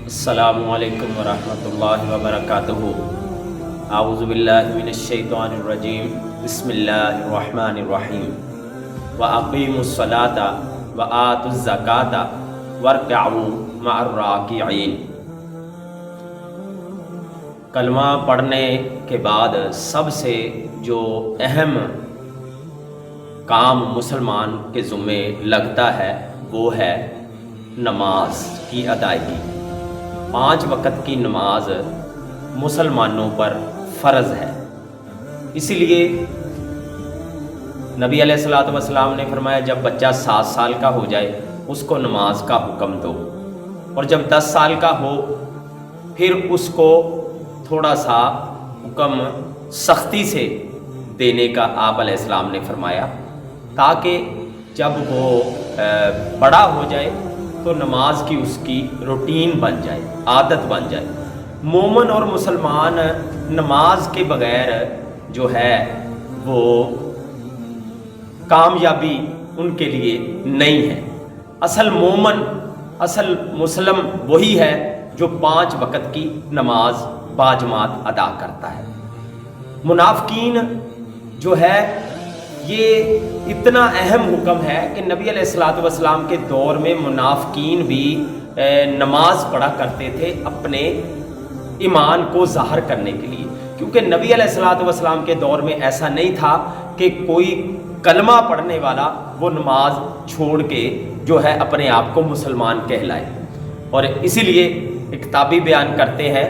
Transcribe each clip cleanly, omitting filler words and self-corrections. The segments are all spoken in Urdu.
السلام علیکم ورحمۃ اللہ وبرکاتہ۔ اعوذ باللہ من الشیطان الرجیم، بسم اللہ الرحمن الرحیم۔ وَأَقِيمُوا الصَّلَاةَ وَآتُوا الزَّكَاةَ وَارْكَعُوا مَعَ الرَّاكِعِينَ۔ کلمہ پڑھنے کے بعد سب سے جو اہم کام مسلمان کے ذمے لگتا ہے وہ ہے نماز کی ادائیگی۔ 5 وقت کی نماز مسلمانوں پر فرض ہے، اسی لیے نبی علیہ الصلوۃ والسلام نے فرمایا جب بچہ 7 سال کا ہو جائے اس کو نماز کا حکم دو، اور جب 10 سال کا ہو پھر اس کو تھوڑا سا حکم سختی سے دینے کا آپ علیہ السلام نے فرمایا، تاکہ جب وہ بڑا ہو جائے تو نماز کی اس کی روٹین بن جائے، عادت بن جائے۔ مومن اور مسلمان نماز کے بغیر جو ہے وہ کامیابی ان کے لیے نہیں ہے۔ اصل مومن، اصل مسلم وہی ہے جو 5 وقت کی نماز باجماعت ادا کرتا ہے۔ منافقین جو ہے یہ اتنا اہم حکم ہے کہ نبی علیہ الصلوۃ والسلام کے دور میں منافقین بھی نماز پڑھا کرتے تھے اپنے ایمان کو ظاہر کرنے کے لیے، کیونکہ نبی علیہ الصلوۃ والسلام کے دور میں ایسا نہیں تھا کہ کوئی کلمہ پڑھنے والا وہ نماز چھوڑ کے جو ہے اپنے آپ کو مسلمان کہلائے۔ اور اسی لیے ایک کتابی بیان کرتے ہیں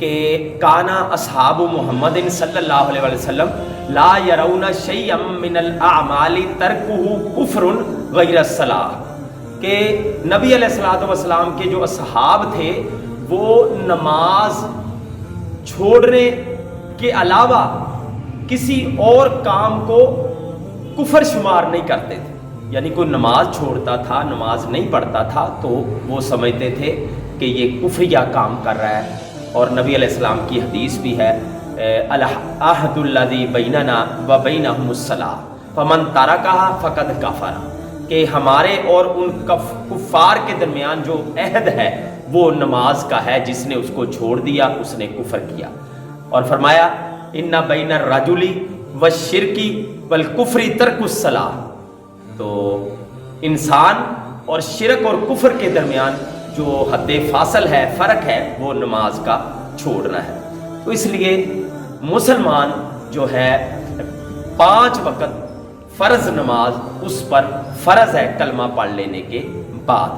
کہ کانا اصحاب محمد صلی اللہ علیہ وسلم لا یرون شیئا من الاعمال ترکہ کفر غیر الصلاۃ، کہ نبی علیہ الصلوۃ والسلام کے جو اصحاب تھے وہ نماز چھوڑنے کے علاوہ کسی اور کام کو کفر شمار نہیں کرتے تھے۔ یعنی کوئی نماز چھوڑتا تھا، نماز نہیں پڑھتا تھا تو وہ سمجھتے تھے کہ یہ کفریہ کام کر رہا ہے۔ اور نبی علیہ السلام کی حدیث بھی ہے العہد الذی بیننا و بینہم الصلاۃ فمن ترکہا فقد کفر، کہ ہمارے اور ان کفار کے درمیان جو عہد ہے وہ نماز کا ہے، جس نے اس کو چھوڑ دیا اس نے کفر کیا۔ اور فرمایا ان بین الرجل والشرک والکفر ترک الصلاۃ، تو انسان اور شرک اور کفر کے درمیان جو حد فاصل ہے، فرق ہے، وہ نماز کا چھوڑنا ہے۔ تو اس لیے مسلمان جو ہے 5 وقت فرض نماز اس پر فرض ہے کلمہ پڑھ لینے کے بعد۔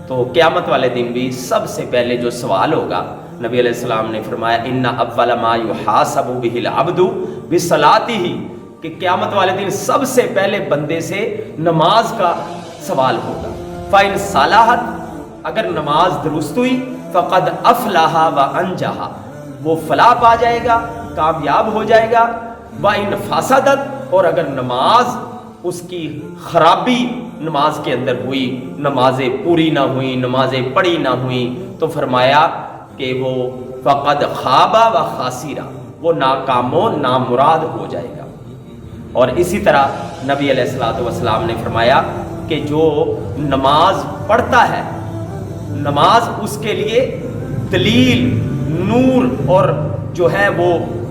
تو قیامت والے دن بھی سب سے پہلے جو سوال ہوگا، نبی علیہ السلام نے فرمایا ان اول ما یحاسب به العبد بصلاتہ، کہ قیامت والے دن سب سے پہلے بندے سے نماز کا سوال ہوگا۔ فإن صلحت، اگر نماز درست ہوئی، فقد افلح وانجح، وہ فلاح پا جائے گا، کامیاب ہو جائے گا۔ وإن فسدت، اور اگر نماز اس کی خرابی نماز کے اندر ہوئی، نمازیں پوری نہ ہوئیں، نمازیں پڑھی نہ ہوئیں، تو فرمایا کہ وہ فقد خاب و خاسر، وہ ناکام و نامراد ہو جائے گا۔ اور اسی طرح نبی علیہ الصلوۃ والسلام نے فرمایا کہ جو نماز پڑھتا ہے، نماز اس کے لیے دلیل، نور اور جو ہے وہ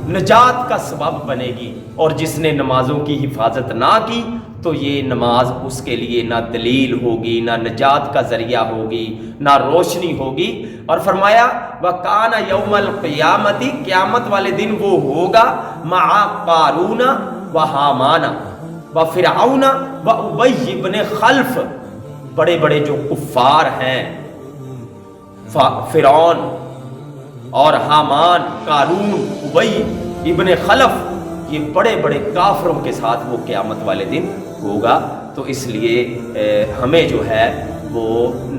نجات کا سبب بنے گی، اور جس نے نمازوں کی حفاظت نہ کی تو یہ نماز اس کے لیے نہ دلیل ہوگی، نہ نجات کا ذریعہ ہوگی، نہ روشنی ہوگی۔ اور فرمایا وَكَانَ يَوْمَ الْقِيَامَةِ، قیامت والے دن وہ ہوگا مع قارون وحامان وفرعون وابی بن خلف، بڑے بڑے جو کفار ہیں، فرعون اور حامان، قارون، ابی ابن خلف، یہ بڑے بڑے کافروں کے ساتھ وہ قیامت والے دن ہوگا۔ تو اس لیے ہمیں جو ہے وہ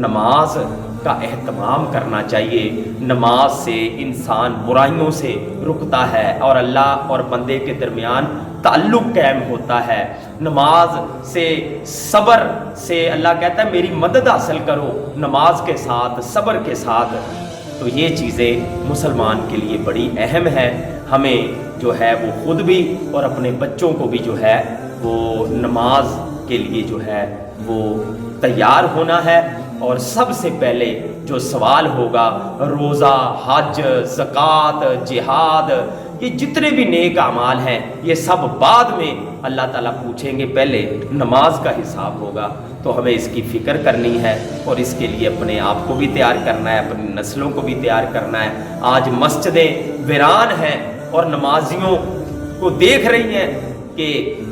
نماز کا اہتمام کرنا چاہیے۔ نماز سے انسان برائیوں سے رکتا ہے اور اللہ اور بندے کے درمیان تعلق قائم ہوتا ہے۔ نماز سے، صبر سے، اللہ کہتا ہے میری مدد حاصل کرو نماز کے ساتھ، صبر کے ساتھ۔ تو یہ چیزیں مسلمان کے لیے بڑی اہم ہے۔ ہمیں جو ہے وہ خود بھی اور اپنے بچوں کو بھی جو ہے وہ نماز کے لیے جو ہے وہ تیار ہونا ہے۔ اور سب سے پہلے جو سوال ہوگا روزہ، حج، زکوٰۃ، جہاد، یہ جتنے بھی نیک اعمال ہیں یہ سب بعد میں اللہ تعالیٰ پوچھیں گے، پہلے نماز کا حساب ہوگا۔ تو ہمیں اس کی فکر کرنی ہے اور اس کے لیے اپنے آپ کو بھی تیار کرنا ہے، اپنی نسلوں کو بھی تیار کرنا ہے۔ آج مسجدیں ویران ہیں اور نمازیوں کو دیکھ رہی ہیں کہ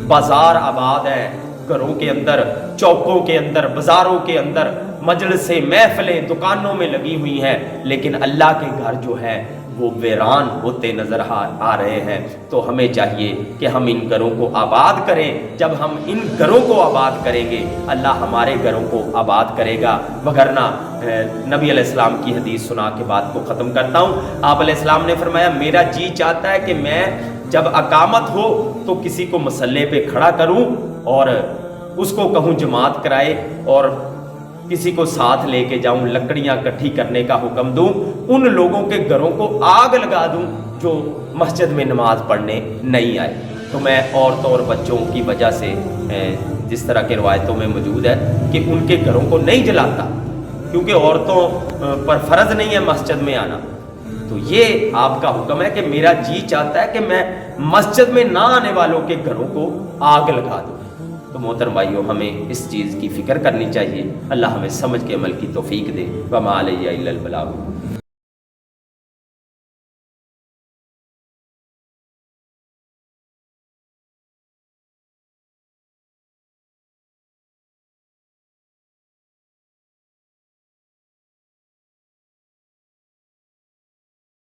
بازار آباد ہے، گھروں کے اندر، چوکوں کے اندر، بازاروں کے اندر مجلسیں، محفلیں دکانوں میں لگی ہوئی ہیں، لیکن اللہ کے گھر جو ہے وہ ویران ہوتے نظر آ رہے ہیں۔ تو ہمیں چاہیے کہ ہم ان گھروں کو آباد کریں۔ جب ہم ان گھروں کو آباد کریں گے اللہ ہمارے گھروں کو آباد کرے گا، وگرنہ نبی علیہ السلام کی حدیث سنا کے بات کو ختم کرتا ہوں۔ آپ علیہ السلام نے فرمایا میرا جی چاہتا ہے کہ میں جب اقامت ہو تو کسی کو مسلح پہ کھڑا کروں اور اس کو کہوں جماعت کرائے، اور کسی کو ساتھ لے کے جاؤں، لکڑیاں اکٹھی کرنے کا حکم دوں، ان لوگوں کے گھروں کو آگ لگا دوں جو مسجد میں نماز پڑھنے نہیں آئے۔ تو میں عورتوں اور بچوں کی وجہ سے جس طرح کے روایتوں میں موجود ہے کہ ان کے گھروں کو نہیں جلاتا، کیونکہ عورتوں پر فرض نہیں ہے مسجد میں آنا۔ تو یہ آپ کا حکم ہے کہ میرا جی چاہتا ہے کہ میں مسجد میں نہ آنے والوں کے گھروں کو آگ لگا دوں۔ تو محترم بھائیو، ہمیں اس چیز کی فکر کرنی چاہیے۔ اللہ ہمیں سمجھ کے عمل کی توفیق دے۔ وما علیہ الا البلاغ۔